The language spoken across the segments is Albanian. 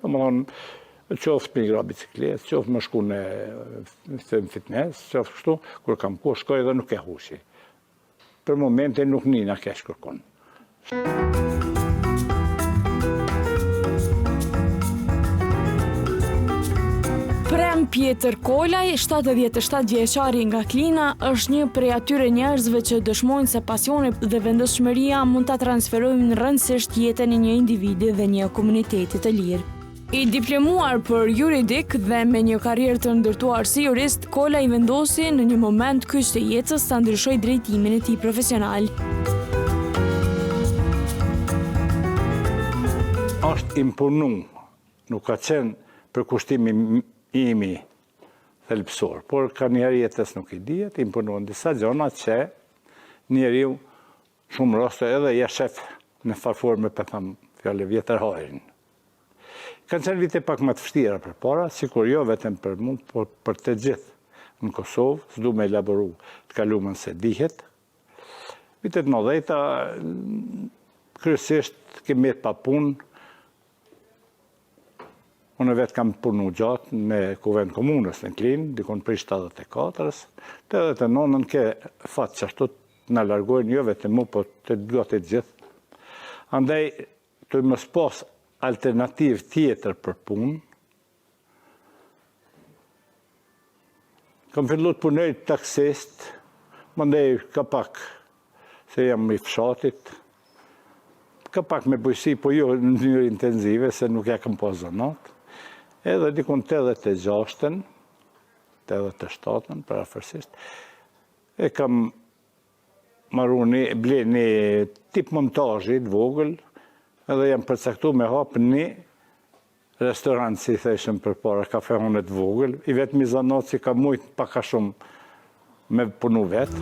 qoftë me gra bicikletë, qoftë me shku në fitness, qoftë kështu, kur kam ku shkoj dhe nuk e hushi. Për momente nuk nina kesh kërkon. Prem Pjetër Kolaj, 77 vjeçari nga Klina, është një prej atyre njerëzve që dëshmojnë se pasioni dhe vendosmëria mund ta transferojnë rëndësisht jetën e një individi dhe një komuniteti të lirë. I diplomuar për juridik dhe me një karrierë të ndërtuar si jurist, Kolaj vendosi në një moment kyç të jetës ta ndryshojë drejtimin e tij profesional. Është imponu, nuk ka qenë për kushtimi imi thelbësor, por ka njerë jetës nuk I dihet, imponuan disa gjona që njeriu shumë raste edhe ja shef në farforme për tham fjale vjetër hajrin. Kanë qenë vite pak më të vështira përpara, sikur jo vetëm për mua, por për të gjithë në Kosovë, s'du me elaboru të kalumën se dihet. Vitet 90-ta kryesisht kemi jetë pa punë. Unë vetë kam punu gjatë në kuvend komunës në Klinë, dikon për 74-ës, të 89-ën ke fatë që ashtu në largojnë jo vetë mu, po të duat e gjithë. Andaj, të mos pas alternativ tjetër për punë, kam fillu të punoj taksist, mandej ka pak, se jam I fshatit, ka pak me bujësi, po jo në njërë intenzive, se nuk ja kam pas zonat. Edhe dikun 86-ën, 87-ën, për afërsisht, e kam marru ble një tip montajit vogël, edhe jam përcaktu me hapë një restorant, si theshëm për para, kafehonet vogël, I vetë mizanot si ka mujtë paka shumë me punu vetë.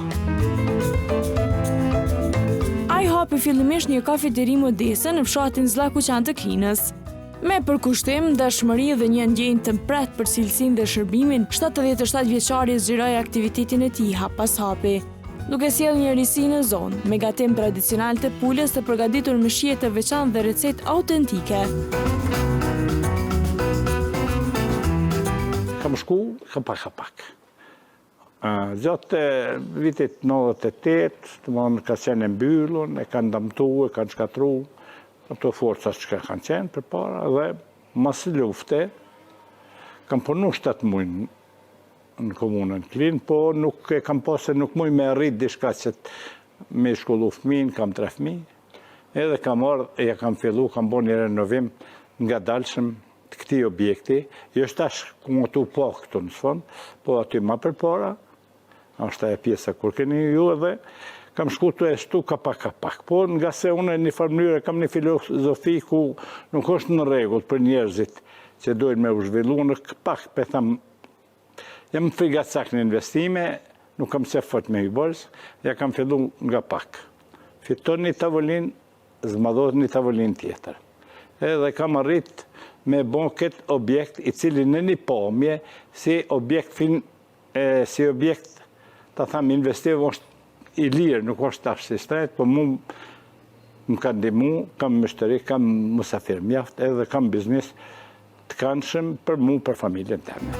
Ai hapi fillimisht një kafeteri modeste në fshatin Zllakuqan të Klinës. Me përkushtim, dashmëri dhe një ndjenjë të mpret për cilësinë dhe shërbimin, 77 vjeçari zgjiroi aktivitetin e tij hap pas hapi, duke sjellë një risi në zonë, me gatim tradicional të pulës të përgatitur me shije të veçantë dhe recetë autentike. Kam shku, pak. Gjatë vitit 98, të mënë ka qenë mbyllur, e kanë damtu, e kanë shkatru, ato forcat që kanë qenë për para, dhe mas lufte, kam punu 7 muaj në komunën Klinë, po nuk e kam pasë, nuk muj me rrit dishka që me shkollu fëmin, kam 3 fëmijë, edhe kam ardhë, ja kam fillu, kam bo një renovim nga dalshëm të këti objekti, jo është tash ku më tu po këtu në fond, po aty ma për para, është e pjesa kur keni ju edhe, kam shku të eshtu ka pak, po nga se unë një farë mënyrë kam një filozofi ku nuk është në rregull për njerëzit që dojnë me u zhvillu, në pak, për tham, jam frigacak në investime, nuk kam se fort me hybërës, ja kam fillu nga pak. Fiton një tavolin, zmadhot një tavolin tjetër. Edhe kam arrit me bon këtë objekt I cili në një pamje si objekt, ta tham, investiv është I lirë, nuk është tash si strejt, po mu më kanë ndimu, kam mështëri, kam musafir mjaft, edhe kam biznis të këndshëm për mu, për familjen teme.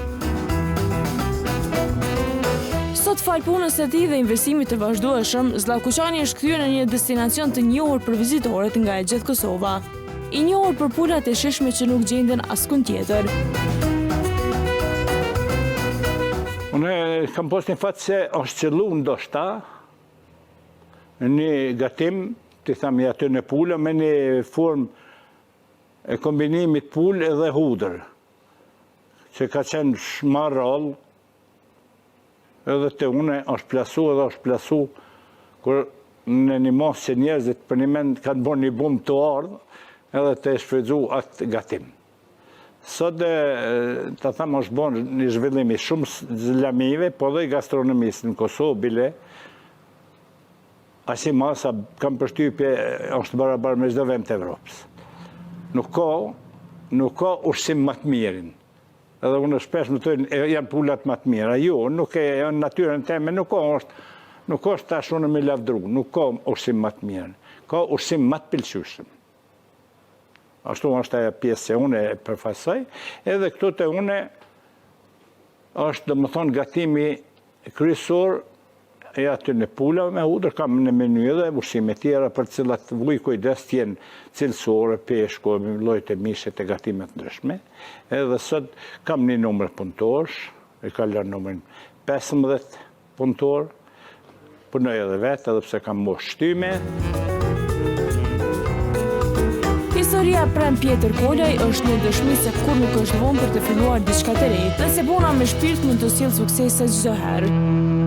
Sot fal punës së tij dhe investimit të vazhdueshëm, Zllakuqani është kthyer në një destinacion të njohur për vizitorët nga e gjithë Kosova. I njohur për pulat e shishme që nuk gjenden askund tjetër. Unë kam pas një fatë se është qëllu ndoshta, një gatim, të thamë aty në pula, me një formë e kombinimit pull edhe hudër, që ka qenë shmarrall, edhe të une është plasu, kur në një mos që njerëzit për një mend kanë bërë një bum të ardhë, edhe të shfrytzu atë gatim. Sot të thamë është bërë një zhvillimi shumë zlamive, po dhe gastronomisë në Kosovë, bile, asi masa kam përshtypje është barabar me çdo vend të Evropës. Nuk ka ushqim më të mirin. Edhe unë shpesh më thojnë, janë pulat më të mira. Jo, nuk e janë natyrën teme, nuk është tash unë me lavdru, nuk ka ushqim më të mirë. Ka ushqim më të pëlqyeshëm. Ashtu është ajo pjesë që unë e përfaqësoj, edhe këtu te unë është domethënë gatimi kryesor e aty në pulave me hudër, kam në menu edhe ushqime tjera për cilat vuj kujdes t'jenë cilësore, peshku, llojet e mishit e gatimet ndryshme. Edhe sot kam një numër punëtorësh, e ka lënë numrin 15 punëtor, punoj edhe vetë, edhe pse kam moshë shtyme. Historia Prem Pjetër Kolaj është një dëshmi se kur nuk është vonë për të filluar diçka të re, dhe se puna me shpirt mund të sjellë suksese çdo herë.